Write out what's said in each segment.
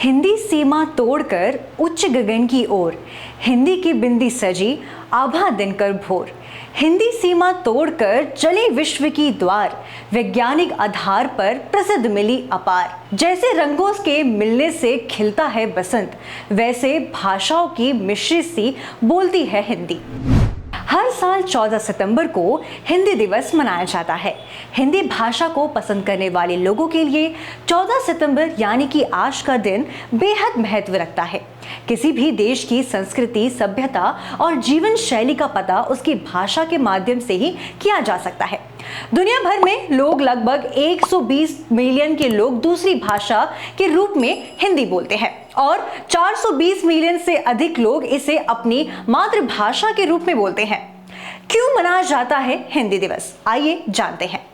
हिंदी सीमा तोड़कर उच्च गगन की ओर, हिंदी की बिंदी सजी आभा दिनकर भोर। हिंदी सीमा तोड़कर चले विश्व की द्वार, वैज्ञानिक आधार पर प्रसिद्ध मिली अपार। जैसे रंगों के मिलने से खिलता है बसंत, वैसे भाषाओं की मिश्रित सी बोलती है हिंदी। हर साल 14 सितंबर को हिंदी दिवस मनाया जाता है। हिंदी भाषा को पसंद करने वाले लोगों के लिए 14 सितंबर यानी कि आज का दिन बेहद महत्व रखता है। किसी भी देश की संस्कृति, सभ्यता और जीवन शैली का पता उसकी भाषा के माध्यम से ही किया जा सकता है। दुनिया भर में लोग लगभग 120 मिलियन के लोग दूसरी भाषा के रूप में हिंदी बोलते हैं और 420 मिलियन से अधिक लोग इसे अपनी मातृभाषा के रूप में बोलते हैं। क्यों मनाया जाता है हिंदी दिवस, आइए जानते हैं।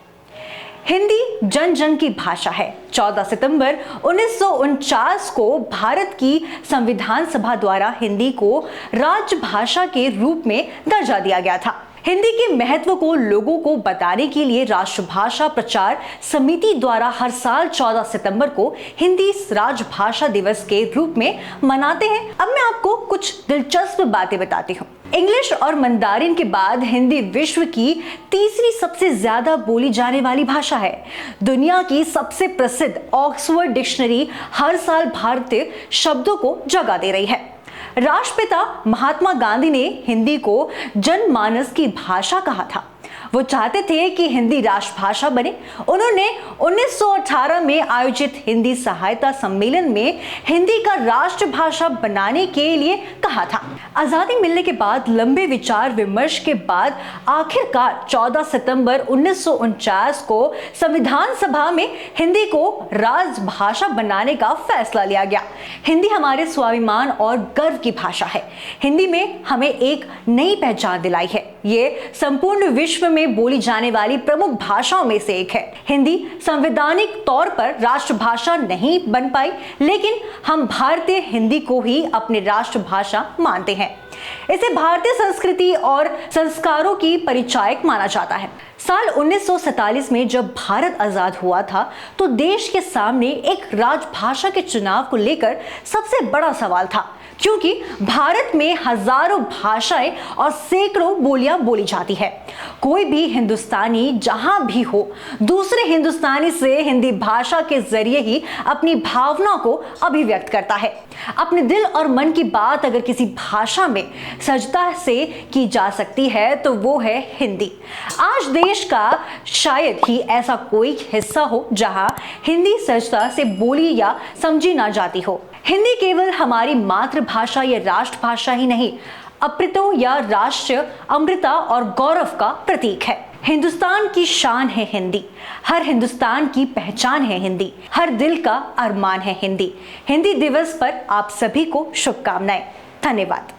हिंदी जन जन की भाषा है। 14 सितंबर 1949 को भारत की संविधान सभा द्वारा हिंदी को राजभाषा के रूप में दर्जा दिया गया था। हिंदी के महत्व को लोगों को बताने के लिए राष्ट्रभाषा प्रचार समिति द्वारा हर साल 14 सितंबर को हिंदी राजभाषा दिवस के रूप में मनाते हैं। अब मैं आपको कुछ दिलचस्प बातें बताती हूँ। इंग्लिश और मंदारिन के बाद हिंदी विश्व की तीसरी सबसे ज्यादा बोली जाने वाली भाषा है। दुनिया की सबसे प्रसिद्ध ऑक्सफोर्ड डिक्शनरी हर साल भारतीय शब्दों को जगह दे रही है। राष्ट्रपिता महात्मा गांधी ने हिंदी को जनमानस की भाषा कहा था। वो चाहते थे कि हिंदी राष्ट्रभाषा बने। उन्होंने 1918 में आयोजित हिंदी सहायता सम्मेलन में हिंदी का राष्ट्रभाषा बनाने के लिए कहा था। आजादी मिलने के बाद लंबे विचार विमर्श के बाद आखिरकार 14 सितंबर 1949 को संविधान सभा में हिंदी को राजभाषा बनाने का फैसला लिया गया। हिंदी हमारे स्वाभिमान और गर्व की भाषा है। हिंदी में हमें एक नई पहचान दिलाई है। ये संपूर्ण विश्व में बोली जाने वाली प्रमुख भाषाओं में से एक है। हिंदी संवैधानिक तौर पर राष्ट्रभाषा नहीं बन पाई, लेकिन हम भारतीय हिंदी को ही अपनी राष्ट्रभाषा मानते हैं। इसे भारतीय संस्कृति और संस्कारों की परिचायक माना जाता है। साल 1947 में जब भारत आजाद हुआ था तो देश के सामने एक राजभाषा के चुनाव को लेकर सबसे बड़ा सवाल था, क्योंकि भारत में हजारों भाषाएं और सैकड़ों बोलियां बोली जाती है। कोई भी हिंदुस्तानी जहां भी हो, दूसरे हिंदुस्तानी से हिंदी भाषा के जरिए ही अपनी भावना को अभिव्यक्त करता है। अपने दिल और मन की बात अगर किसी भाषा में सहजता से की जा सकती है तो वो है हिंदी। आज देश का शायद ही ऐसा कोई हिस्सा हो जहां हिंदी सहजता से बोली या समझी ना जाती हो। हिंदी केवल हमारी मातृभाषा या राष्ट्रभाषा ही नहीं, अमृतों या राष्ट्र अमृता और गौरव का प्रतीक है। हिंदुस्तान की शान है हिंदी, हर हिंदुस्तान की पहचान है हिंदी, हर दिल का अरमान है हिंदी। हिंदी दिवस पर आप सभी को शुभकामनाएं। धन्यवाद।